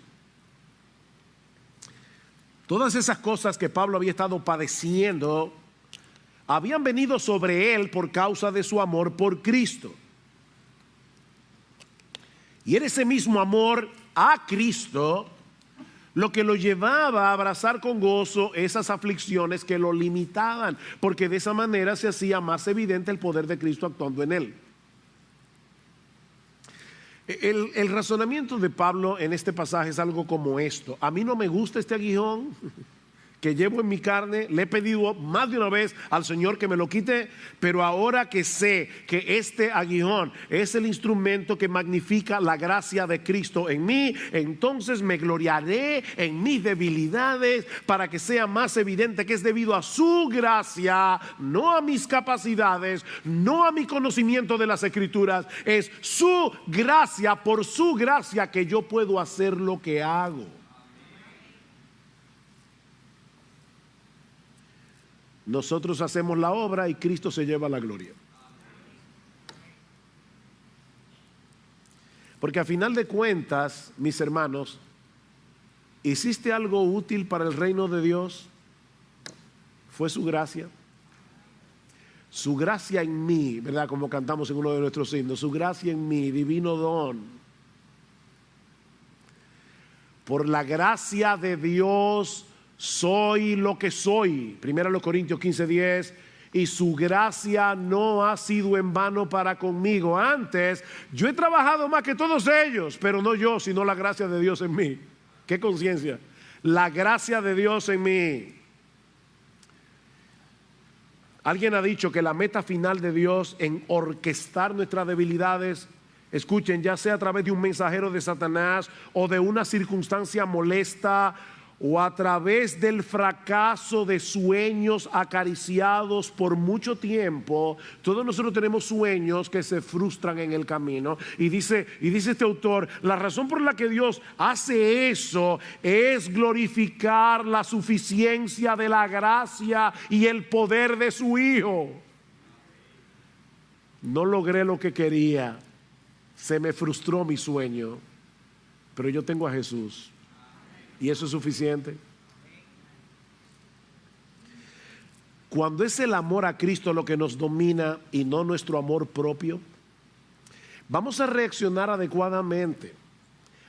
Todas esas cosas que Pablo había estado padeciendo habían venido sobre él por causa de su amor por Cristo. Y era ese mismo amor a Cristo lo que lo llevaba a abrazar con gozo esas aflicciones que lo limitaban, porque de esa manera se hacía más evidente el poder de Cristo actuando en él. El razonamiento de Pablo en este pasaje es algo como esto: a mí no me gusta este aguijón que llevo en mi carne, le he pedido más de una vez al Señor que me lo quite, pero ahora que sé que este aguijón es el instrumento que magnifica la gracia de Cristo en mí, entonces me gloriaré en mis debilidades para que sea más evidente que es debido a su gracia, no a mis capacidades, no a mi conocimiento de las Escrituras. Es su gracia, por su gracia que yo puedo hacer lo que hago. Nosotros hacemos la obra y Cristo se lleva la gloria. Porque a final de cuentas, mis hermanos, ¿hiciste algo útil para el reino de Dios? Fue su gracia. Su gracia en mí, ¿verdad? Como cantamos en uno de nuestros himnos, su gracia en mí, divino don. Por la gracia de Dios soy lo que soy. 1 Corintios 15:10. Y su gracia no ha sido en vano para conmigo. Antes, yo he trabajado más que todos ellos, pero no yo, sino la gracia de Dios en mí. ¿Qué conciencia? La gracia de Dios en mí. Alguien ha dicho que la meta final de Dios en orquestar nuestras debilidades, escuchen, ya sea a través de un mensajero de Satanás o de una circunstancia molesta, o a través del fracaso de sueños acariciados por mucho tiempo. Todos nosotros tenemos sueños que se frustran en el camino. Y dice este autor, la razón por la que Dios hace eso es glorificar la suficiencia de la gracia y el poder de su Hijo. No logré lo que quería, se me frustró mi sueño, pero yo tengo a Jesús. Y eso es suficiente. Cuando es el amor a Cristo lo que nos domina y no nuestro amor propio, vamos a reaccionar adecuadamente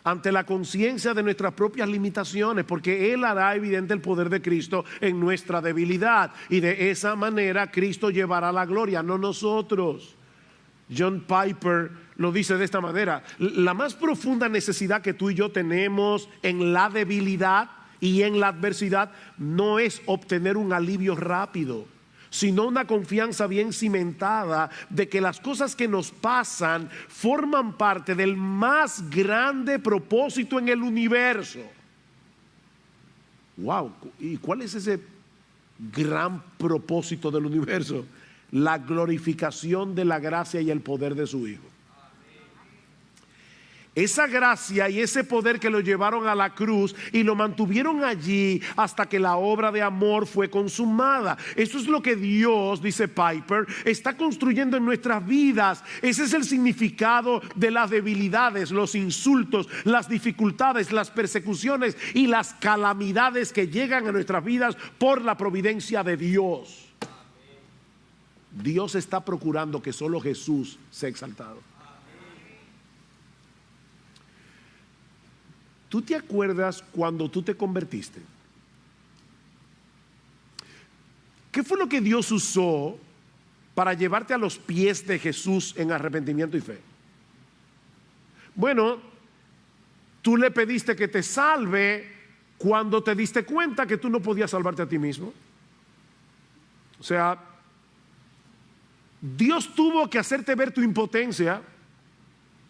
ante la conciencia de nuestras propias limitaciones, porque Él hará evidente el poder de Cristo en nuestra debilidad, y de esa manera Cristo llevará la gloria, no nosotros. John Piper lo dice de esta manera: la más profunda necesidad que tú y yo tenemos en la debilidad y en la adversidad no es obtener un alivio rápido, sino una confianza bien cimentada de que las cosas que nos pasan forman parte del más grande propósito en el universo. Wow, ¿y cuál es ese gran propósito del universo? La glorificación de la gracia y el poder de su Hijo. Esa gracia y ese poder que lo llevaron a la cruz y lo mantuvieron allí hasta que la obra de amor fue consumada. Eso es lo que Dios, dice Piper, está construyendo en nuestras vidas. Ese es el significado de las debilidades, los insultos, las dificultades, las persecuciones y las calamidades que llegan a nuestras vidas por la providencia de Dios. Dios está procurando que solo Jesús sea exaltado. ¿Tú te acuerdas cuando tú te convertiste? ¿Qué fue lo que Dios usó para llevarte a los pies de Jesús en arrepentimiento y fe? Bueno, tú le pediste que te salve cuando te diste cuenta que tú no podías salvarte a ti mismo. O sea, Dios tuvo que hacerte ver tu impotencia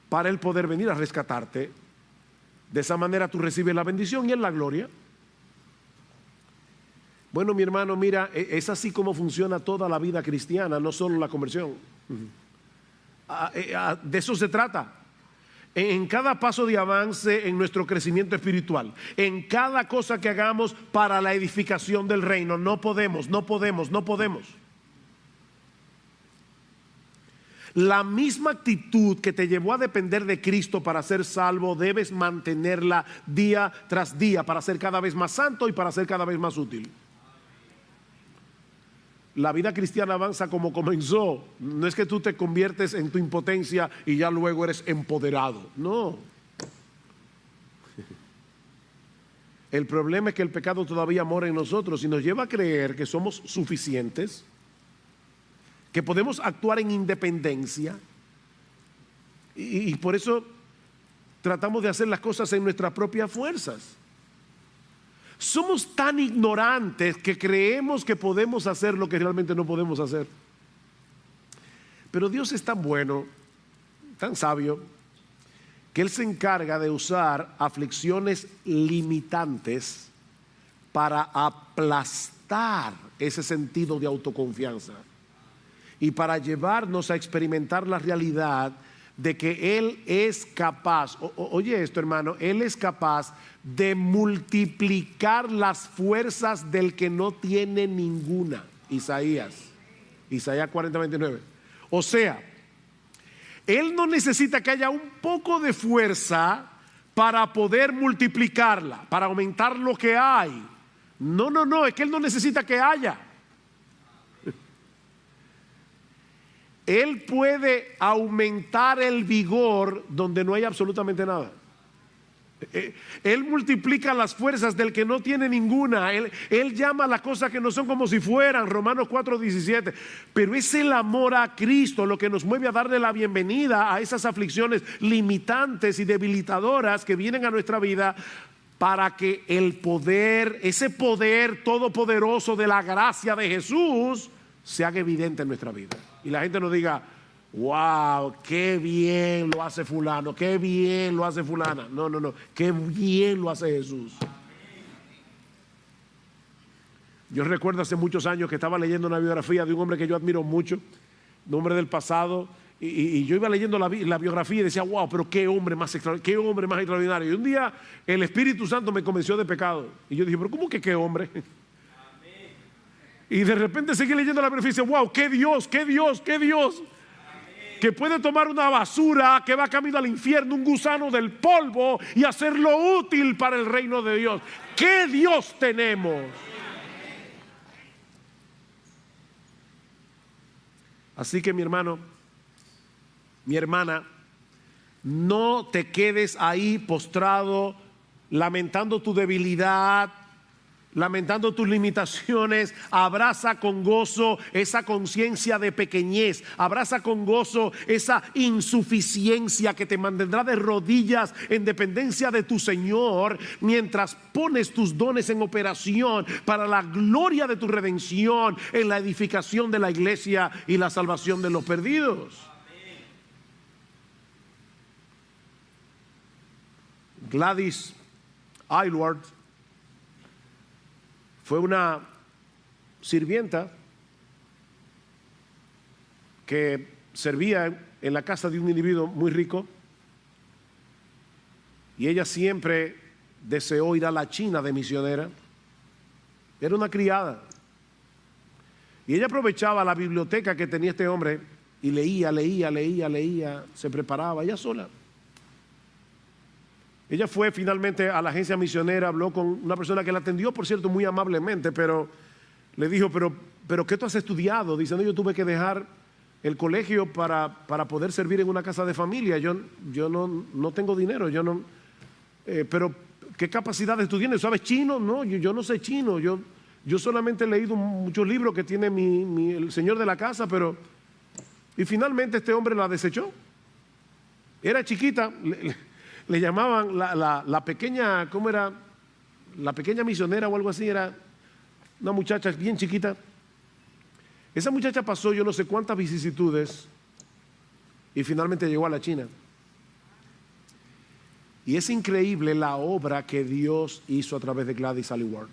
para Él poder venir a rescatarte. De esa manera tú recibes la bendición y Él la gloria. Bueno, mi hermano, mira, es así como funciona toda la vida cristiana, no solo la conversión. De eso se trata. En cada paso de avance en nuestro crecimiento espiritual, en cada cosa que hagamos para la edificación del reino, no podemos. La misma actitud que te llevó a depender de Cristo para ser salvo, debes mantenerla día tras día para ser cada vez más santo y para ser cada vez más útil. La vida cristiana avanza como comenzó. No es que tú te conviertes en tu impotencia y ya luego eres empoderado. No. El problema es que el pecado todavía mora en nosotros y nos lleva a creer que somos suficientes, que podemos actuar en independencia, y por eso tratamos de hacer las cosas en nuestras propias fuerzas. Somos tan ignorantes que creemos que podemos hacer lo que realmente no podemos hacer. Pero Dios es tan bueno, tan sabio, que Él se encarga de usar aflicciones limitantes para aplastar ese sentido de autoconfianza y para llevarnos a experimentar la realidad de que Él es capaz, oye esto, hermano, Él es capaz de multiplicar las fuerzas del que no tiene ninguna. Isaías 40:29. O sea, Él no necesita que haya un poco de fuerza para poder multiplicarla, para aumentar lo que hay. No, es que Él no necesita que haya. Él puede aumentar el vigor donde no hay absolutamente nada. Él multiplica las fuerzas del que no tiene ninguna. Él llama a las cosas que no son como si fueran. Romanos 4:17. Pero es el amor a Cristo lo que nos mueve a darle la bienvenida a esas aflicciones limitantes y debilitadoras que vienen a nuestra vida, para que el poder, ese poder todopoderoso de la gracia de Jesús, se haga evidente en nuestra vida. Y la gente nos diga: wow, qué bien lo hace fulano, qué bien lo hace fulana. No, qué bien lo hace Jesús. Yo recuerdo hace muchos años que estaba leyendo una biografía de un hombre que yo admiro mucho, un hombre del pasado, y yo iba leyendo la biografía y decía: wow, pero qué hombre más extraordinario. Y un día el Espíritu Santo me convenció de pecado. Y yo dije: pero ¿cómo que qué hombre? Y de repente seguí leyendo la biografía y dice: wow, qué Dios, que puede tomar una basura que va camino al infierno, un gusano del polvo, y hacerlo útil para el reino de Dios. ¡Qué Dios tenemos! Así que, mi hermano, mi hermana, no te quedes ahí postrado lamentando tu debilidad, lamentando tus limitaciones. Abraza con gozo esa conciencia de pequeñez. Abraza con gozo esa insuficiencia que te mantendrá de rodillas en dependencia de tu Señor, mientras pones tus dones en operación para la gloria de tu redención, en la edificación de la iglesia y la salvación de los perdidos. Gladys Aylward fue una sirvienta que servía en la casa de un individuo muy rico, y ella siempre deseó ir a la China de misionera. Era una criada, y ella aprovechaba la biblioteca que tenía este hombre y leía, se preparaba ella sola. Ella fue finalmente a la agencia misionera, habló con una persona que la atendió, por cierto, muy amablemente, pero le dijo: pero pero ¿qué tú has estudiado? Dice, no, yo tuve que dejar el colegio para poder servir en una casa de familia. Yo no tengo dinero, pero ¿qué capacidades tú tienes? ¿Sabes chino? No, yo no sé chino. Yo solamente he leído muchos libros que tiene el señor de la casa, pero... Y finalmente este hombre la desechó. Era chiquita, le llamaban la pequeña, ¿cómo era? La pequeña misionera o algo así, era una muchacha bien chiquita. Esa muchacha pasó yo no sé cuántas vicisitudes y finalmente llegó a la China. Y es increíble la obra que Dios hizo a través de Gladys Aylward.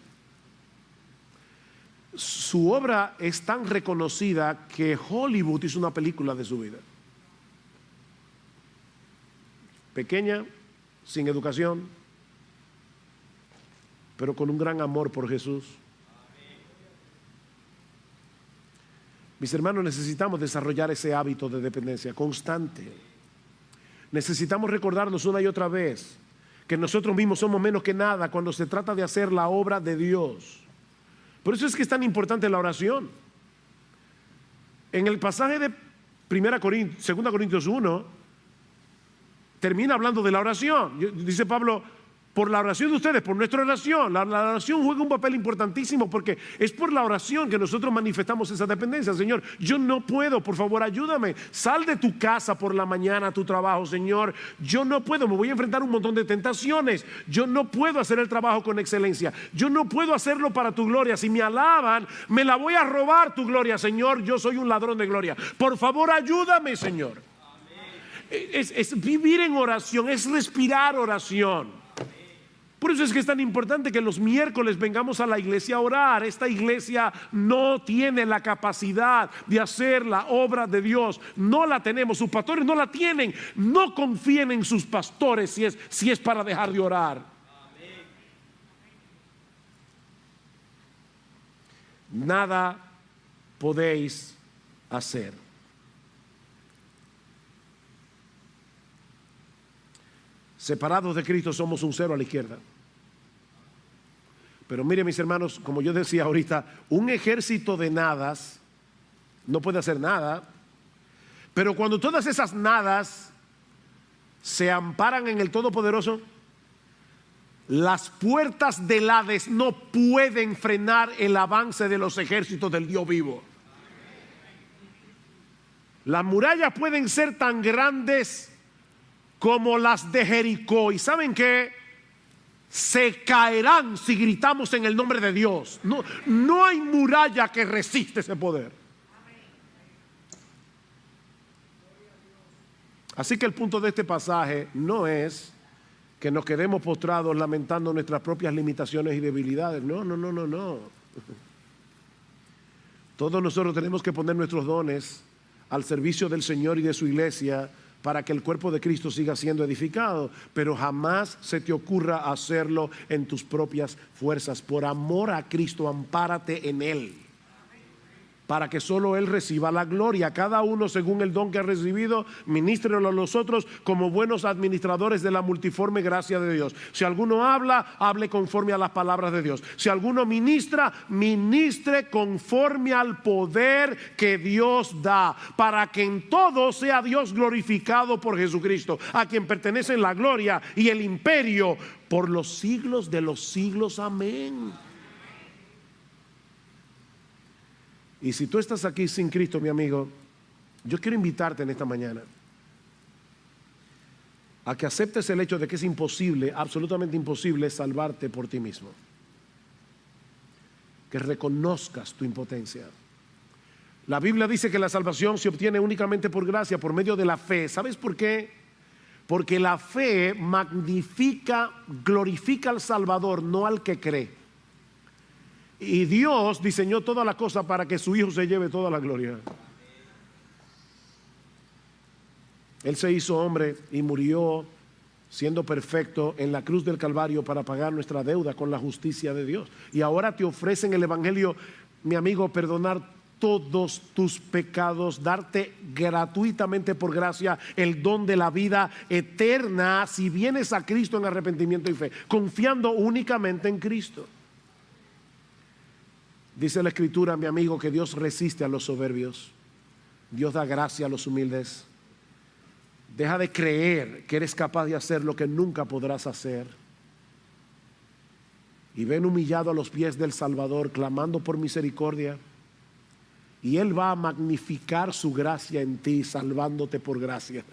Su obra es tan reconocida que Hollywood hizo una película de su vida. Pequeña, sin educación, pero con un gran amor por Jesús. Mis hermanos, necesitamos desarrollar ese hábito de dependencia constante. Necesitamos recordarnos una y otra vez que nosotros mismos somos menos que nada cuando se trata de hacer la obra de Dios. Por eso es que es tan importante la oración. En el pasaje de 2 Corintios 1, termina hablando de la oración. Dice Pablo, por la oración de ustedes, por nuestra oración. La oración juega un papel importantísimo porque es por la oración que nosotros manifestamos esa dependencia. Señor, yo no puedo, por favor ayúdame. Sal de tu casa por la mañana a tu trabajo, Señor. Yo no puedo, me voy a enfrentar a un montón de tentaciones. Yo no puedo hacer el trabajo con excelencia. Yo no puedo hacerlo para tu gloria. Si me alaban, me la voy a robar tu gloria, Señor. Yo soy un ladrón de gloria. Por favor ayúdame, Señor. Es vivir en oración, es respirar oración. Por eso es que es tan importante que los miércoles vengamos a la iglesia a orar. Esta iglesia no tiene la capacidad de hacer la obra de Dios. No la tenemos, sus pastores no la tienen. No confíen en sus pastores si es para dejar de orar. Nada podéis hacer. Separados de Cristo somos un cero a la izquierda. Pero mire, mis hermanos, como yo decía ahorita, un ejército de nadas no puede hacer nada. Pero cuando todas esas nadas se amparan en el Todopoderoso, las puertas del Hades no pueden frenar el avance de los ejércitos del Dios vivo. Las murallas pueden ser tan grandes como las de Jericó. ¿Y saben qué? Se caerán si gritamos en el nombre de Dios. No hay muralla que resiste ese poder. Así que el punto de este pasaje no es que nos quedemos postrados lamentando nuestras propias limitaciones y debilidades. No. Todos nosotros tenemos que poner nuestros dones al servicio del Señor y de su iglesia para que el cuerpo de Cristo siga siendo edificado, pero jamás se te ocurra hacerlo en tus propias fuerzas. Por amor a Cristo, ampárate en Él, para que solo Él reciba la gloria. Cada uno según el don que ha recibido, ministrelo a los otros como buenos administradores de la multiforme gracia de Dios. Si alguno habla, hable conforme a las palabras de Dios. Si alguno ministra, ministre conforme al poder que Dios da, para que en todo sea Dios glorificado por Jesucristo, a quien pertenecen la gloria y el imperio por los siglos de los siglos. Amén. Y si tú estás aquí sin Cristo, mi amigo, yo quiero invitarte en esta mañana a que aceptes el hecho de que es imposible, absolutamente imposible, salvarte por ti mismo. Que reconozcas tu impotencia. La Biblia dice que la salvación se obtiene únicamente por gracia, por medio de la fe. ¿Sabes por qué? Porque la fe magnifica, glorifica al Salvador, no al que cree. Y Dios diseñó toda la cosa para que su Hijo se lleve toda la gloria. Él se hizo hombre y murió siendo perfecto en la cruz del Calvario para pagar nuestra deuda con la justicia de Dios. Y ahora te ofrecen el Evangelio, mi amigo, perdonar todos tus pecados, darte gratuitamente por gracia el don de la vida eterna si vienes a Cristo en arrepentimiento y fe, confiando únicamente en Cristo. Dice la Escritura, mi amigo, que Dios resiste a los soberbios. Dios da gracia a los humildes. Deja de creer que eres capaz de hacer lo que nunca podrás hacer. Y ven humillado a los pies del Salvador, clamando por misericordia. Y Él va a magnificar su gracia en ti, salvándote por gracia.